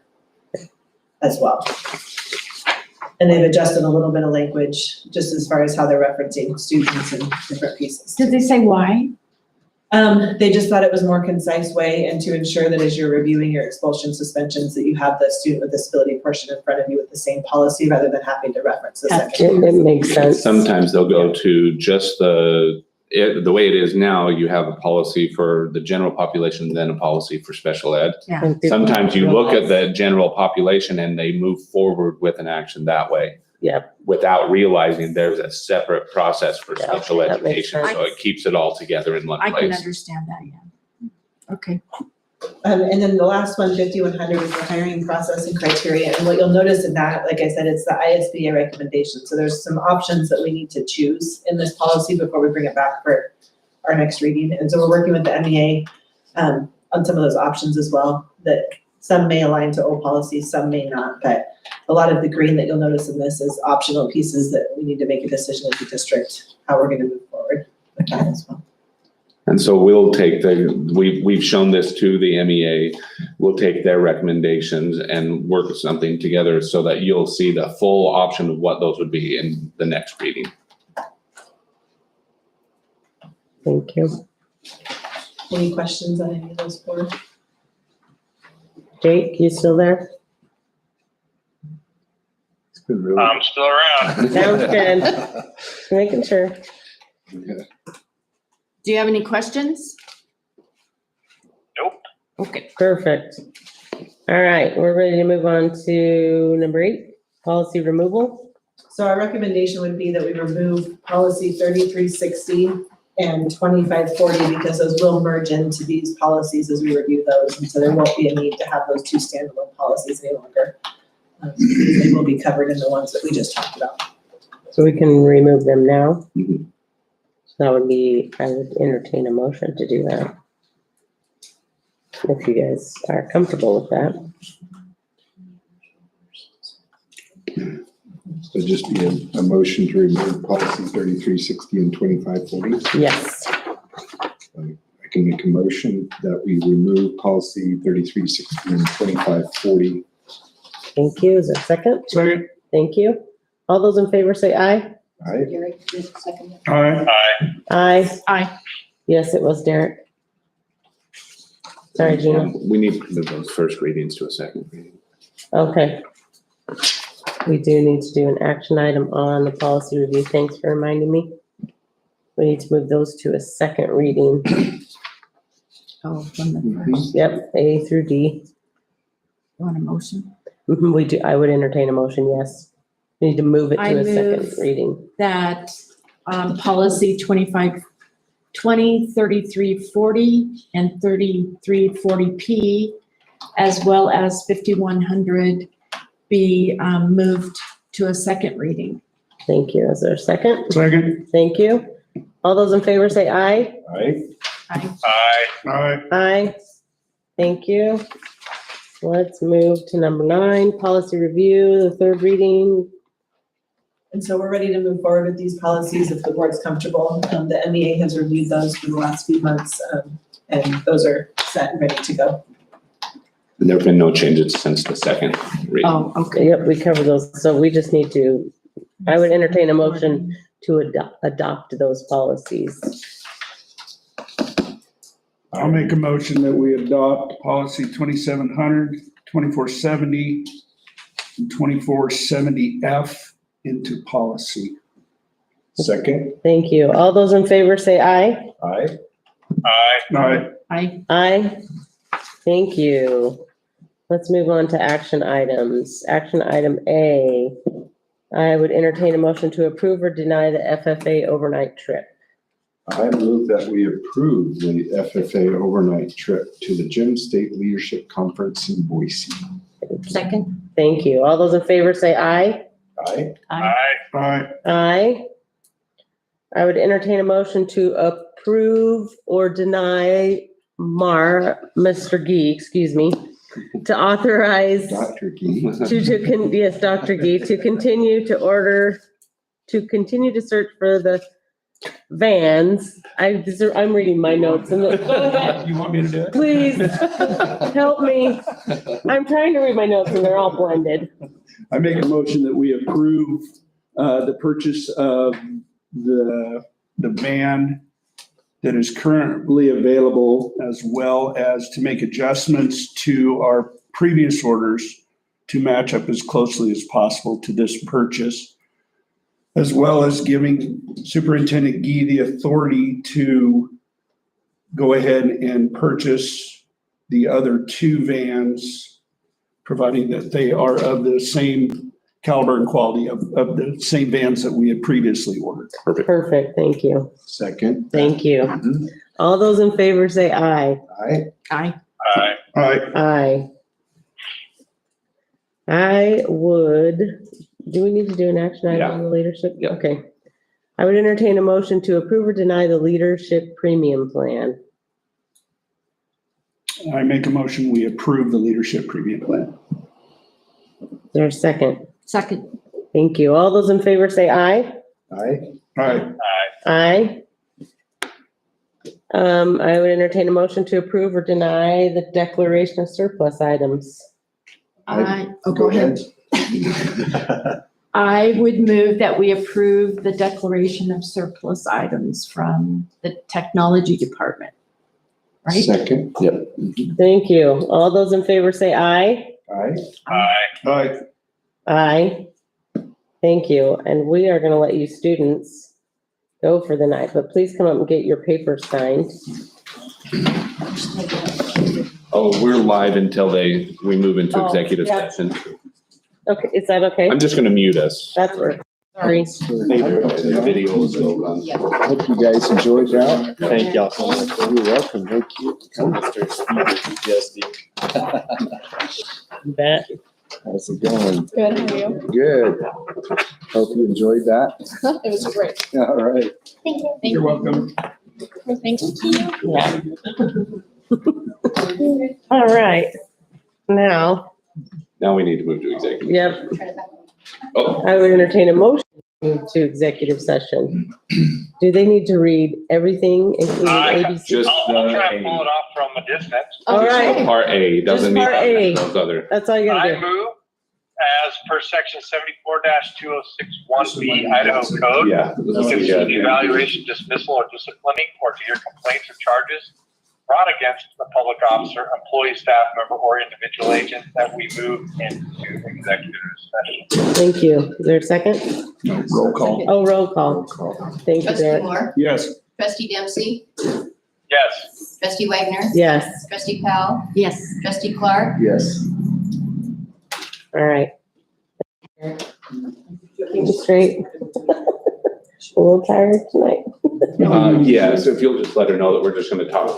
[SPEAKER 2] as well. And they've adjusted a little bit of language just as far as how they're referencing students and different pieces.
[SPEAKER 3] Did they say why?
[SPEAKER 2] They just thought it was a more concise way, and to ensure that as you're reviewing your expulsion suspensions, that you have the student with disability portion in front of you with the same policy rather than having to reference the second.
[SPEAKER 6] It makes sense.
[SPEAKER 1] Sometimes they'll go to just the way it is now, you have a policy for the general population, then a policy for special ed.
[SPEAKER 6] And people
[SPEAKER 1] Sometimes you look at
[SPEAKER 6] realize-
[SPEAKER 1] the general population and they move forward with an action that way.
[SPEAKER 6] Yep.
[SPEAKER 1] Without realizing there's a separate process for
[SPEAKER 6] Yeah,
[SPEAKER 1] special
[SPEAKER 6] that makes
[SPEAKER 1] education, so
[SPEAKER 3] sense.
[SPEAKER 1] it keeps it all together in one
[SPEAKER 3] I can
[SPEAKER 1] place.
[SPEAKER 3] understand that, yeah. Okay.
[SPEAKER 2] And then the last one, 5100, is the hiring process and criteria. And what you'll notice in that, like I said, it's the ISBA recommendation. So there's some options that we need to choose in this policy before we bring it back for our next reading. And so we're working with the MEA on some of those options as well, that some may align to old policies, some may not. But a lot of the green that you'll notice in this is optional pieces that we need to make a decision as a district, how we're going to move forward with that as well.
[SPEAKER 1] And so we'll take we've shown this to the MEA, we'll take their recommendations and work something together so that you'll see the full option of what those would be in the next reading.
[SPEAKER 6] Thank you.
[SPEAKER 2] Any questions on any of those four?
[SPEAKER 6] Jake, you still there?
[SPEAKER 4] It's been really.
[SPEAKER 7] I'm still around.
[SPEAKER 6] Sounds good. Just making sure.
[SPEAKER 4] Yeah.
[SPEAKER 3] Do you have any questions?
[SPEAKER 7] Nope.
[SPEAKER 3] Okay.
[SPEAKER 6] Perfect. All right, we're ready to move on to number 8, policy removal.
[SPEAKER 2] So our recommendation would be that we remove policy 3360 and 2540 because those will merge into these policies as we review those. And so there won't be a need to have those two standalone policies any longer. They will be covered in the ones that we just talked about.
[SPEAKER 6] So we can remove them now.
[SPEAKER 1] Mhm.
[SPEAKER 6] So that would be, I would entertain a motion to do that. If you guys are comfortable with that.
[SPEAKER 4] So just be a motion to remove policy 3360 and 2540.
[SPEAKER 6] Yes.
[SPEAKER 4] I can make a motion that we remove policy 3360 and 2540.
[SPEAKER 6] Thank you. Is there a second?
[SPEAKER 5] Second.
[SPEAKER 6] Thank you. All those in favor say aye.
[SPEAKER 4] All right.
[SPEAKER 5] All right.
[SPEAKER 7] Aye.
[SPEAKER 6] Aye.
[SPEAKER 3] Aye.
[SPEAKER 6] Yes, it was Derek. Sorry, Gina.
[SPEAKER 1] We need to move those first readings to a second reading.
[SPEAKER 6] Okay. We do need to do an action item on the policy review. Thanks for reminding me. We need to move those to a second reading.
[SPEAKER 3] Oh, from the
[SPEAKER 4] Mhm.
[SPEAKER 3] first.
[SPEAKER 6] Yep, A through D.
[SPEAKER 3] Want a motion?
[SPEAKER 6] We do, I would entertain a motion, yes. We need to move it
[SPEAKER 3] I
[SPEAKER 6] to a second
[SPEAKER 3] move-
[SPEAKER 6] reading.
[SPEAKER 3] That, policy 3340 and 3340P, as well as 5100 be, moved to a second reading.
[SPEAKER 6] Thank you. Is there a second?
[SPEAKER 5] Second.
[SPEAKER 6] Thank you. All those in favor say aye.
[SPEAKER 4] Aye.
[SPEAKER 3] I
[SPEAKER 7] Aye.
[SPEAKER 5] All right.
[SPEAKER 6] Aye. Thank you. Let's move to number 9, policy review, the third reading.
[SPEAKER 2] And so we're ready to move forward with these policies if the board's comfortable. The MEA has reviewed those for the last few months, and those are set and ready to go.
[SPEAKER 1] There have been no changes since the second reading.
[SPEAKER 3] Oh, okay.
[SPEAKER 6] Yep, we covered those. So we just need to, I would entertain a motion to adopt those policies.
[SPEAKER 5] I'll make a motion that we adopt policy 2700, 2470, and 2470F into policy.
[SPEAKER 4] Second.
[SPEAKER 6] Thank you. All those in favor say aye.
[SPEAKER 4] Aye.
[SPEAKER 7] Aye.
[SPEAKER 5] All right.
[SPEAKER 6] Aye. Thank you. Let's move on to action items. Action item A, I would entertain a motion to approve or deny the FFA overnight trip.
[SPEAKER 4] I move that we approve the FFA overnight trip to the Gem State Leadership Conference in Boise.
[SPEAKER 3] Second?
[SPEAKER 6] Thank you. All those in favor say aye.
[SPEAKER 4] Aye.
[SPEAKER 7] Aye.
[SPEAKER 5] All right.
[SPEAKER 6] Aye. I would entertain a motion to approve or deny Mr. Gee, excuse me, to authorize,
[SPEAKER 4] Dr. Gee.
[SPEAKER 6] yes, Dr. Gee, to continue to search for the vans. I'm reading my notes and go ahead,
[SPEAKER 5] You want me to do it?
[SPEAKER 6] please, help me. I'm trying to read my notes and they're all blended.
[SPEAKER 5] I make a motion that we approve the purchase of the van that is currently available, as well as to make adjustments to our previous orders to match up as closely as possible to this purchase, as well as giving Superintendent Gee the authority to go ahead and purchase the other 2 vans, providing that they are of the same caliber and quality of the same vans that we had previously ordered.
[SPEAKER 6] Perfect, thank you.
[SPEAKER 4] Second.
[SPEAKER 6] Thank you.
[SPEAKER 4] Mhm.
[SPEAKER 6] All those in favor say aye.
[SPEAKER 4] Aye.
[SPEAKER 3] Aye.
[SPEAKER 7] Aye.
[SPEAKER 5] All right.
[SPEAKER 6] Aye. I would, do we need to do an action item on the leadership?
[SPEAKER 1] Yeah.
[SPEAKER 6] Okay. I would entertain a motion to approve or deny the leadership premium plan.
[SPEAKER 5] I make a motion, we approve the leadership premium plan.
[SPEAKER 6] Is there a second?
[SPEAKER 3] Second.
[SPEAKER 6] Thank you. All those in favor say aye.
[SPEAKER 4] Aye.
[SPEAKER 5] All right.
[SPEAKER 6] Aye. I would entertain a motion to approve or deny the declaration of surplus items.
[SPEAKER 3] Go ahead. I would move that we approve the declaration of surplus items from the technology department. Right?
[SPEAKER 4] Second. Yep.
[SPEAKER 6] Thank you. All those in favor say aye.
[SPEAKER 4] Aye.
[SPEAKER 7] Aye.
[SPEAKER 5] All right.
[SPEAKER 6] Aye. Thank you. And we are gonna let you students go for the night, but please come up and get your papers signed.
[SPEAKER 1] Oh, we're live until we move into
[SPEAKER 6] Oh,
[SPEAKER 1] executive
[SPEAKER 6] yeah.
[SPEAKER 1] session.
[SPEAKER 6] Okay, is that okay?
[SPEAKER 1] I'm just gonna mute us.
[SPEAKER 6] That's right. Sorry.
[SPEAKER 1] The video will still run.
[SPEAKER 4] Hope you guys enjoyed that.
[SPEAKER 9] Thank y'all so much.
[SPEAKER 4] You're welcome. Thank you.
[SPEAKER 9] Mr. Steve,
[SPEAKER 6] You bet.
[SPEAKER 4] How's it going?
[SPEAKER 2] Good, how are you?
[SPEAKER 4] Good. Hope you enjoyed that.
[SPEAKER 2] It was great.
[SPEAKER 4] All right.
[SPEAKER 2] Thank you.
[SPEAKER 5] You're welcome.
[SPEAKER 2] Thank you.
[SPEAKER 6] Yeah. All right. Now,
[SPEAKER 1] Now we need to move to executive.
[SPEAKER 6] yep,
[SPEAKER 1] Oh,
[SPEAKER 6] I would entertain a motion to move to executive session. Do they need to read everything, including ABC?
[SPEAKER 1] just
[SPEAKER 7] I'll try and pull it off from a distance.
[SPEAKER 6] All
[SPEAKER 1] just
[SPEAKER 6] right,
[SPEAKER 1] part A, doesn't need
[SPEAKER 6] Just part A.
[SPEAKER 1] those other.
[SPEAKER 6] that's all you gotta
[SPEAKER 7] I
[SPEAKER 6] do.
[SPEAKER 7] move as per section 74-2061B Idaho Code.
[SPEAKER 1] Yeah.
[SPEAKER 7] To receive evaluation, dismissal, or disciplining, or to hear complaints or charges brought against the public officer, employee, staff member, or individual agent, that we move into executive session.
[SPEAKER 6] Thank you. Is there a second?
[SPEAKER 5] No, roll call.
[SPEAKER 6] Oh, roll call. Thank you,
[SPEAKER 10] Trustee
[SPEAKER 6] Derek.
[SPEAKER 10] Moore,
[SPEAKER 5] Yes.
[SPEAKER 10] Trustee Dempsey,
[SPEAKER 7] Yes.
[SPEAKER 10] Trustee Wagner,
[SPEAKER 6] Yes.
[SPEAKER 10] Trustee Powell,
[SPEAKER 3] Yes.
[SPEAKER 10] Trustee Clark,
[SPEAKER 4] Yes.
[SPEAKER 6] All right. Keep me straight. A little tired tonight.
[SPEAKER 1] Yeah, so if you'll just let her know that we're just gonna talk